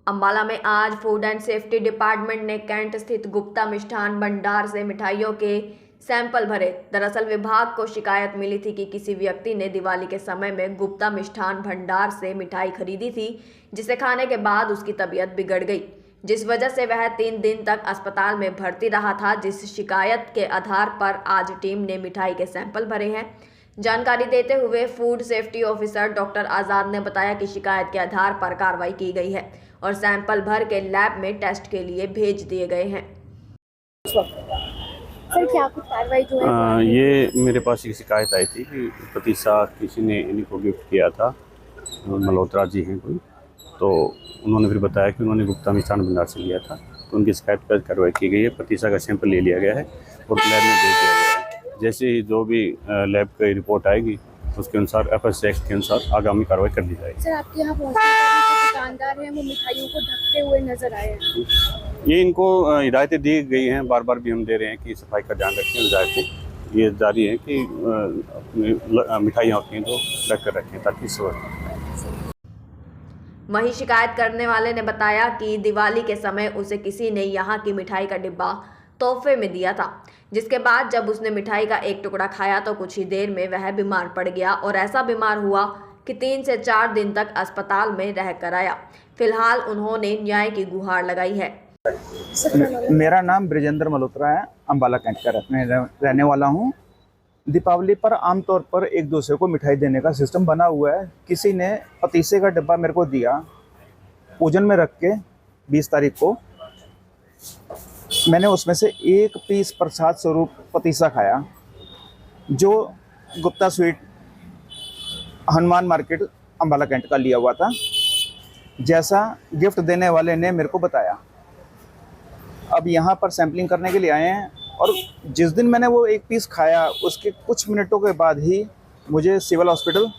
अंबाला में आज food and safety department ने कैंट स्थित गुप्ता मिष्ठान भंडार से मिठाइयों के सैंपल भरे। दरअसल विभाग को शिकायत मिली थी कि किसी व्यक्ति ने दिवाली के समय में गुप्ता मिष्ठान भंडार से मिठाई खरीदी थी, जिसे खाने के बाद उसकी तबीयत बिगड़ गई, जिस वजह से वह 3 दिन तक अस्पताल में भर्ती रहा था। जिस शिकायत के आधार पर आज टीम ने मिठाई के सैंपल भरे हैं। जानकारी देते हुए फूड सेफ्टी ऑफिसर डॉक्टर आज़ाद ने बताया कि शिकायत के आधार पर कार्रवाई की गई है और सैंपल भर के लैब में टेस्ट के लिए भेज दिए गए हैं। सर, क्या कुछ कार्रवाई जो है? ये मेरे पास एक शिकायत आई थी कि पतीसा किसी ने इनको गिफ्ट किया था, मल्होत्रा जी हैं कोई, तो उन्होंने फिर बताया कि उन्होंने गुप्ता मिष्ठान भंडार से लिया था। तो उनकी शिकायत पर कार्रवाई की गई है। पतीसा का सैंपल ले लिया गया है और लैब में भेज दिया गया है। जैसे ही जो भी लैब की रिपोर्ट आएगी उसके अनुसार FS एक्ट के अनुसार आगामी कार्रवाई कर दी जाएगी। सर, आपके यहाँ पहुँचने पर जो दुकानदार हैं वो मिठाइयों को ढकते हुए नजर आए हैं। ये इनको हिदायतें दी गई हैं, बार बार भी हम दे रहे हैं कि सफाई का ध्यान रखें। हिदायतें ये जारी है कि मिठाइयाँ होती हैं तो ढक कर रखें ताकि सुरक्षित। वहीं शिकायत करने वाले ने बताया कि दिवाली के समय उसे किसी ने यहाँ की मिठाई का डिब्बा तोहफे में दिया था, जिसके बाद जब उसने मिठाई का एक टुकड़ा खाया तो कुछ ही देर में वह बीमार पड़ गया और ऐसा बीमार हुआ कि 3 से 4 दिन तक अस्पताल में रह कर आया। फिलहाल उन्होंने न्याय की गुहार लगाई है। मेरा नाम ब्रिजेंद्र मल्होत्रा है, अंबाला कैंट का रहने वाला हूँ। दीपावली पर आमतौर पर एक दूसरे को मिठाई देने का सिस्टम बना हुआ है। किसी ने पतीसे का डिब्बा मेरे को दिया, पूजन में रख के 20 तारीख को मैंने उसमें से एक पीस प्रसाद स्वरूप पतीसा खाया, जो Gupta sweet Hanuman market Ambala cantt का लिया हुआ था, जैसा गिफ्ट देने वाले ने मेरे को बताया। अब यहाँ पर सैम्पलिंग करने के लिए आए हैं और जिस दिन मैंने वो एक पीस खाया उसके कुछ मिनटों के बाद ही मुझे सिविल हॉस्पिटल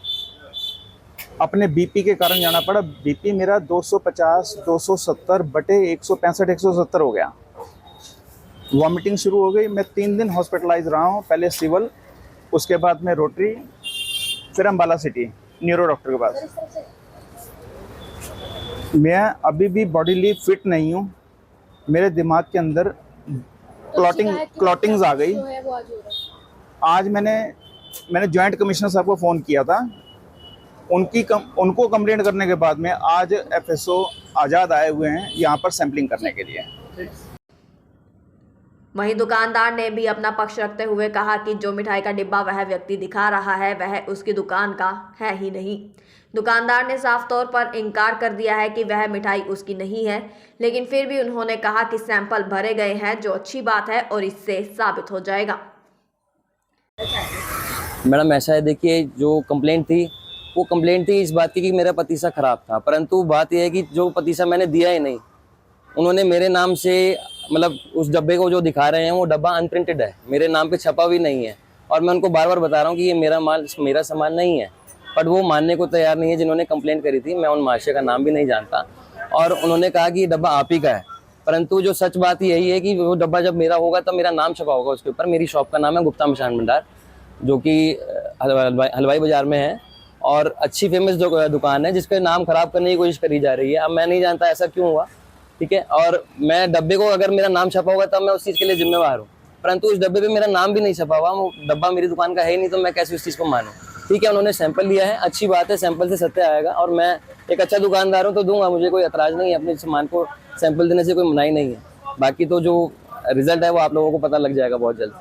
अपने बीपी के कारण जाना पड़ा। बीपी मेरा 250 270 बटे 165 170 हो गया। वॉमिटिंग शुरू हो गई। मैं 3 दिन हॉस्पिटलाइज रहा हूँ, पहले सिविल, उसके बाद में रोटरी, फिर अंबाला सिटी न्यूरो डॉक्टर के पास। मैं अभी भी बॉडीली फिट नहीं हूँ। मेरे दिमाग के अंदर क्लॉटिंग्स आ गई। आज मैंने जॉइंट कमिश्नर साहब को फ़ोन किया था। उनको कंप्लेंट करने के बाद में आज FSO आज़ाद आए हुए हैं यहाँ पर सैम्पलिंग करने के लिए। वहीं दुकानदार ने भी अपना पक्ष रखते हुए कहा कि जो मिठाई का डिब्बा वह व्यक्ति दिखा रहा है वह उसकी दुकान का है ही नहीं। दुकानदार ने साफ तौर पर इनकार कर दिया है कि वह मिठाई उसकी नहीं है, लेकिन फिर भी उन्होंने कहा कि सैंपल भरे गए हैं, जो अच्छी बात है और इससे साबित हो जाएगा। मैडम, ऐसा है, देखिए, जो कंप्लेंट थी वो कंप्लेंट थी इस बात की कि मेरा पतीसा ख़राब था, परंतु बात यह है कि जो पतीसा मैंने दिया ही नहीं, उन्होंने मेरे नाम से, मतलब उस डब्बे को जो दिखा रहे हैं वो डब्बा अनप्रिंटेड है, मेरे नाम पे छपा भी नहीं है। और मैं उनको बार बार बता रहा हूँ कि ये मेरा माल, मेरा सामान नहीं है, बट वो मानने को तैयार नहीं है। जिन्होंने कंप्लेंट करी थी, मैं उन महाशय का नाम भी नहीं जानता, और उन्होंने कहा कि ये डब्बा आप ही का है, परंतु जो सच बात यही है कि वो डब्बा जब मेरा होगा तब मेरा नाम छपा होगा उसके ऊपर। मेरी शॉप का नाम है गुप्ता मिष्ठान भंडार, जो कि हलवाई बाज़ार में है और अच्छी फेमस दुकान है, जिसका नाम ख़राब करने की कोशिश करी जा रही है। अब मैं नहीं जानता ऐसा क्यों हुआ, ठीक है, और मैं डब्बे को, अगर मेरा नाम छपा होगा तब मैं उस चीज़ के लिए जिम्मेवार हूँ, परंतु उस डब्बे पे मेरा नाम भी नहीं छपा हुआ, वो डब्बा मेरी दुकान का है ही नहीं, तो मैं कैसे उस चीज़ को मानूँ। ठीक है, उन्होंने सैंपल लिया है, अच्छी बात है, सैंपल से सत्य आएगा, और मैं एक अच्छा दुकानदार हूँ तो दूंगा, मुझे कोई एतराज़ नहीं है, अपने सामान को सैंपल देने से कोई मनाही नहीं है। बाकी तो जो रिजल्ट है वो आप लोगों को पता लग जाएगा बहुत जल्द।